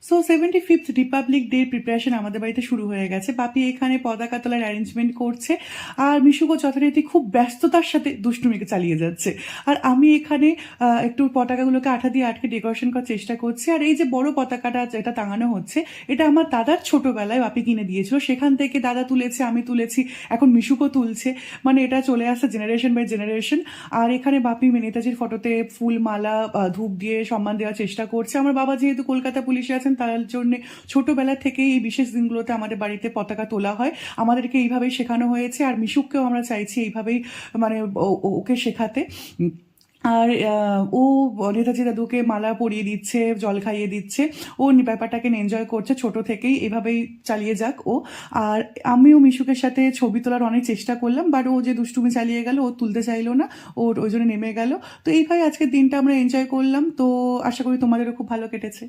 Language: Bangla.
So 75th Republic day preparation আমাদের বাড়িতে শুরু হয়ে গেছে। বাপি এখানে পতাকা তোলার অ্যারেঞ্জমেন্ট করছে, আর মিশুকও যথারীতি খুব ব্যস্ততার সাথে দুষ্টুমিকে চালিয়ে যাচ্ছে। আর আমি এখানে একটু পতাকাগুলোকে আঠা দিয়ে আটকে ডেকোরেশন করার চেষ্টা করছি। আর এই যে বড় পতাকাটা যেটা টাঙানো হচ্ছে, এটা আমার দাদার ছোটবেলায় বাপি কিনে দিয়েছিল, সেখান থেকে দাদা তুলেছে, আমি তুলেছি, এখন মিশুকও তুলছে। মানে এটা চলে আসছে জেনারেশন বাই জেনারেশন। আর এখানে বাপি নেতাজির ফটোতে ফুল মালা ধূপ দিয়ে সম্মান দেওয়ার চেষ্টা করছে। আমার বাবা যেহেতু কলকাতা পুলিশে আছেন, তার জন্য ছোটবেলা থেকেই এই বিশেষ দিনগুলোতে আমাদের বাড়িতে পতাকা তোলা হয়, আমাদেরকে এইভাবেই শেখানো হয়েছে। আর মিশুককেও আমরা চাইছি এইভাবেই মানে ওকে শেখাতে। আর ও নেতাজি দাদুকে মালা পরিয়ে দিচ্ছে, জল খাইয়ে দিচ্ছে, ও ব্যাপারটাকে এনজয় করছে ছোট থেকেই, এভাবেই চালিয়ে যাক ও। আর আমিও মিশুকের সাথে ছবি তোলার অনেক চেষ্টা করলাম, বাট ও যে দুষ্টুমি চালিয়ে গেল, ও তুলতে চাইলো না, ওর ওই জন্য নেমে গেল। তো এইভাবে আজকের দিনটা আমরা এনজয় করলাম। তো আশা করি তোমাদেরও খুব ভালো কেটেছে।